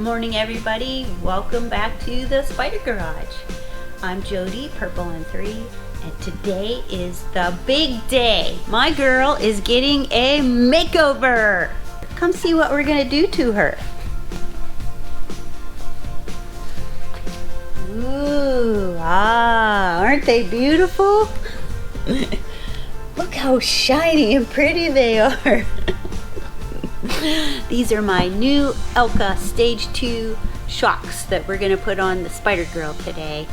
morning, everybody. Welcome back to the Spyder Garage. I'm Jody, Purple and 3, and today is the big day. My girl is getting a makeover. Come see what we're gonna do to her. Ooh, aren't they beautiful? Look how shiny and pretty they are. These are my new Elka Stage II shocks that we're going to put on the Spyder Girl today.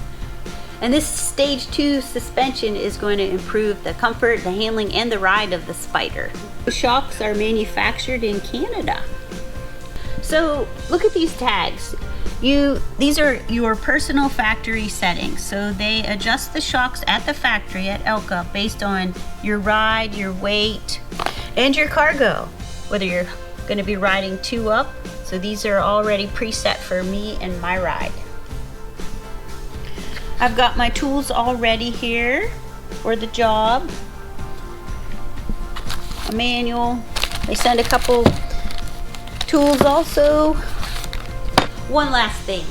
And this Stage II suspension is going to improve the comfort, the handling, and the ride of the Spyder. The shocks are manufactured in Canada. So look at these tags. These are your personal factory settings. So they adjust the shocks at the factory at Elka based on your ride, your weight, and your cargo. Whether you're going to be riding 2 up, so these are already preset for me and my ride. I've got my tools all ready here for the job. A manual. They send a couple tools also. One last thing.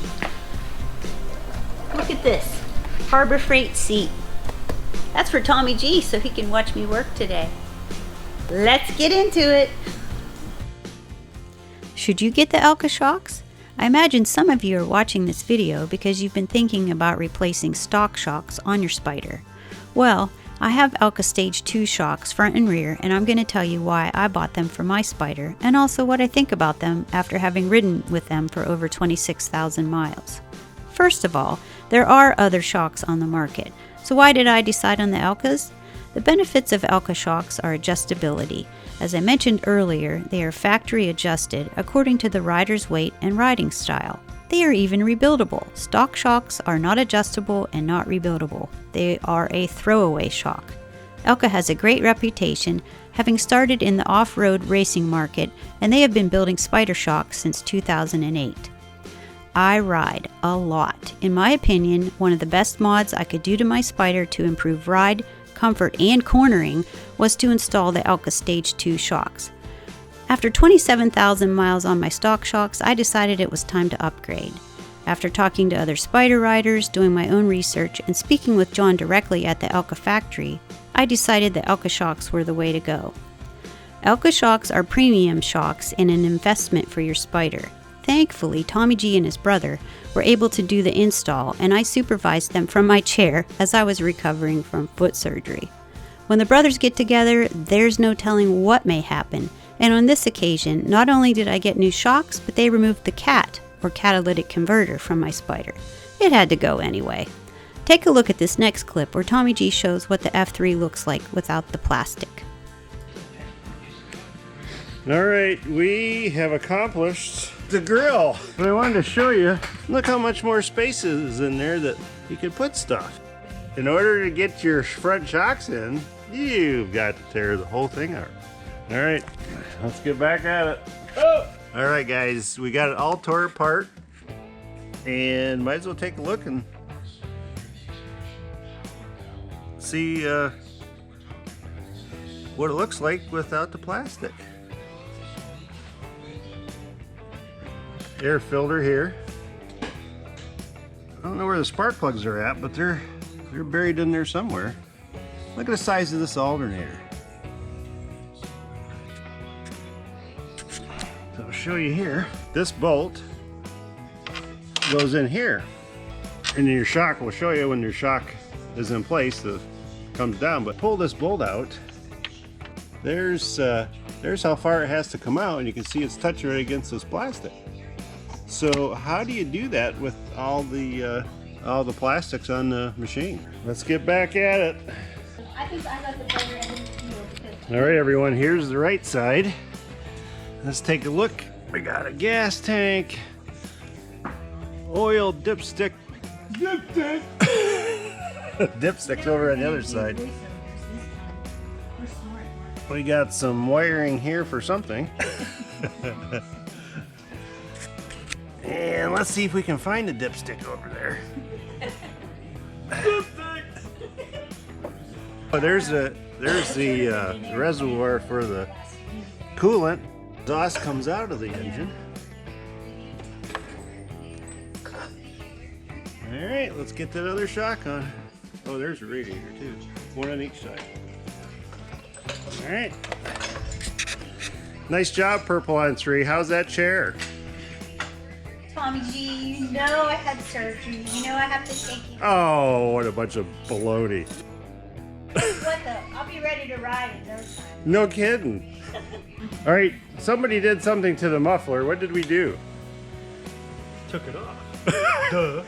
Look at this Harbor Freight seat. That's for Tommy G, so he can watch me work today. Let's get into it. Should you get the Elka shocks? I imagine some of you are watching this video because you've been thinking about replacing stock shocks on your Spyder. Well, I have Elka Stage II shocks front and rear, and I'm going to tell you why I bought them for my Spyder and also what I think about them after having ridden with them for over 26,000 miles. First of all, there are other shocks on the market. So why did I decide on the Elkas? The benefits of Elka shocks are adjustability. As I mentioned earlier, they are factory adjusted according to the rider's weight and riding style. They are even rebuildable. Stock shocks are not adjustable and not rebuildable. They are a throwaway shock. Elka has a great reputation, having started in the off-road racing market, and they have been building Spyder shocks since 2008. I ride a lot. In my opinion, one of the best mods I could do to my Spyder to improve ride, comfort, and cornering was to install the Elka Stage II shocks. After 27,000 miles on my stock shocks, I decided it was time to upgrade. After talking to other Spyder riders, doing my own research, and speaking with John directly at the Elka factory, I decided that Elka shocks were the way to go. Elka shocks are premium shocks and an investment for your Spyder. Thankfully, Tommy G and his brother were able to do the install, and I supervised them from my chair as I was recovering from foot surgery. When the brothers get together, there's no telling what may happen, and on this occasion, not only did I get new shocks, but they removed the CAT, or catalytic converter, from my Spyder. It had to go anyway. Take a look at this next clip where Tommy G shows what the F3 looks like without the plastic. Alright, we have accomplished the grill. But I wanted to show you, look how much more space is in there that you can put stuff. In order to get your front shocks in, you've got to tear the whole thing out. Alright, let's get back at it. Oh! Alright guys, we got it all tore apart. And might as well take a look and see what it looks like without the plastic. Air filter here. I don't know where the spark plugs are at, but they're buried in there somewhere. Look at the size of this alternator. So I'll show you here. This bolt goes in here, and your shock will show you when your shock is in place. It comes down, but pull this bolt out. There's how far it has to come out, and you can see it's touching right against this plastic. So how do you do that with all the plastics on the machine? Let's get back at it. I think I got the better end of the deal because... All right, everyone, here's the right side. Let's take a look. We got a gas tank, oil dipstick. Dipstick's over on the other side. We got some wiring here for something. And let's see if we can find the dipstick over there. Oh, there's the reservoir for the coolant. Exhaust comes out of the engine. Alright, let's get that other shock on. Oh, there's a radiator too. One on each side. Alright. Nice job, Purple on 3. How's that chair? Tommy G, you know I had surgery. You know I have to take you. Oh, what a bunch of baloney. What the? I'll be ready to ride in no time. No kidding. Alright, somebody did something to the muffler. What did we do? Took it off. Duh.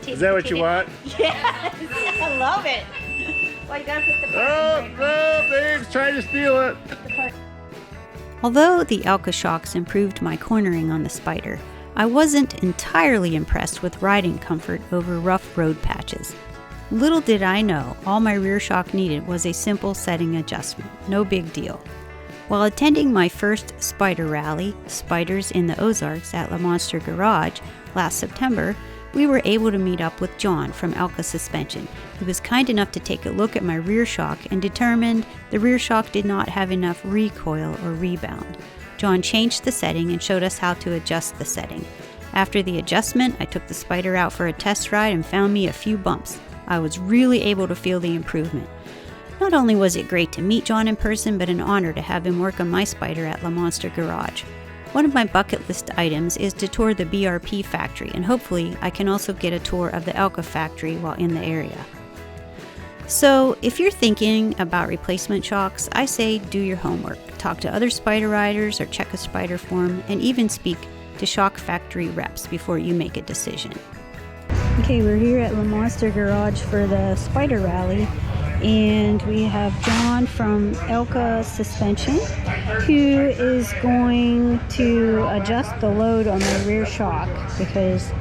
Is that what you want? Yes, I love it. Well, you gotta put the Oh, Dave's trying to steal it. Although the Elka shocks improved my cornering on the Spyder, I wasn't entirely impressed with riding comfort over rough road patches. Little did I know, all my rear shock needed was a simple setting adjustment. No big deal. While attending my first Spyder rally, Spyders in the Ozarks at Lamonster Garage, last September, we were able to meet up with John from Elka Suspension. He was kind enough to take a look at my rear shock and determined the rear shock did not have enough recoil or rebound. John changed the setting and showed us how to adjust the setting. After the adjustment, I took the Spyder out for a test ride and found me a few bumps. I was really able to feel the improvement. Not only was it great to meet John in person, but an honor to have him work on my Spyder at Lamonster Garage. One of my bucket list items is to tour the BRP factory, and hopefully I can also get a tour of the Elka factory while in the area. So if you're thinking about replacement shocks, I say do your homework. Talk to other Spyder riders or check a Spyder forum, and even speak to shock factory reps before you make a decision. Okay, we're here at Lamonster Garage for the Spyder rally, and we have John from Elka Suspension who is going to adjust the load on the rear shock because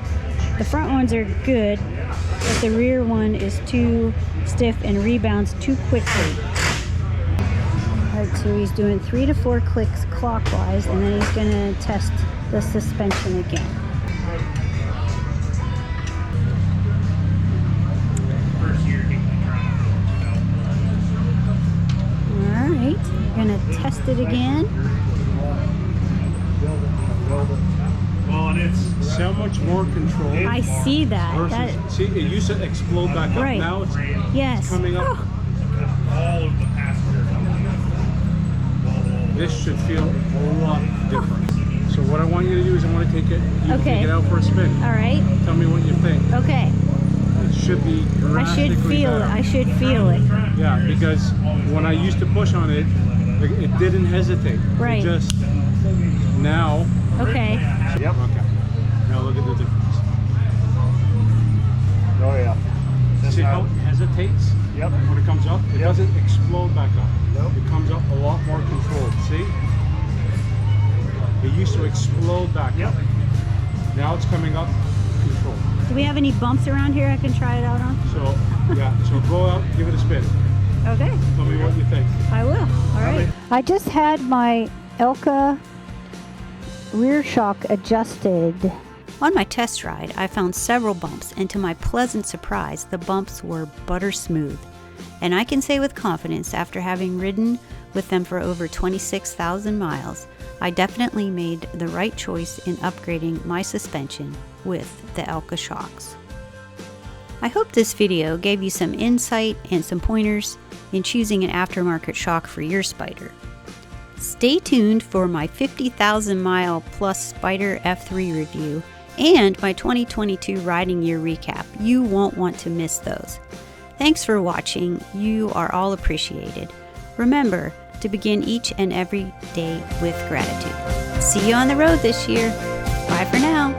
the front ones are good, but the rear one is too stiff and rebounds too quickly. Alright, so he's doing 3 to 4 clicks clockwise, and then he's going to test the suspension again. Alright, we're going to test it again. Well, and it's so much more control. I see that. Versus, see, it used to explode back up. Right. Now it's Yes. coming up. All of the passengers. This should feel a lot different. So what I want you to do is I want to take it, take it out for a spin. Alright. Tell me what you think. Okay. It should be drastically better. I should feel it. Yeah, because when I used to push on it, it didn't hesitate. Right. It just now. Okay. Yep. Okay. Now look at the difference. Oh yeah. See how it hesitates? Yep. When it comes up, it doesn't explode back up. Nope. It comes up a lot more controlled. See? It used to explode back up. Now it's coming up controlled. Do we have any bumps around here I can try it out on? So, yeah, so go out, give it a spin. Okay. Tell me what you think. I will. Alright. I just had my Elka rear shock adjusted. On my test ride, I found several bumps, and to my pleasant surprise, the bumps were butter smooth. And I can say with confidence, after having ridden with them for over 26,000 miles, I definitely made the right choice in upgrading my suspension with the Elka shocks. I hope this video gave you some insight and some pointers in choosing an aftermarket shock for your Spyder. Stay tuned for my 50,000 mile plus Spyder F3 review and my 2022 riding year recap. You won't want to miss those. Thanks for watching. You are all appreciated. Remember to begin each and every day with gratitude. See you on the road this year. Bye for now.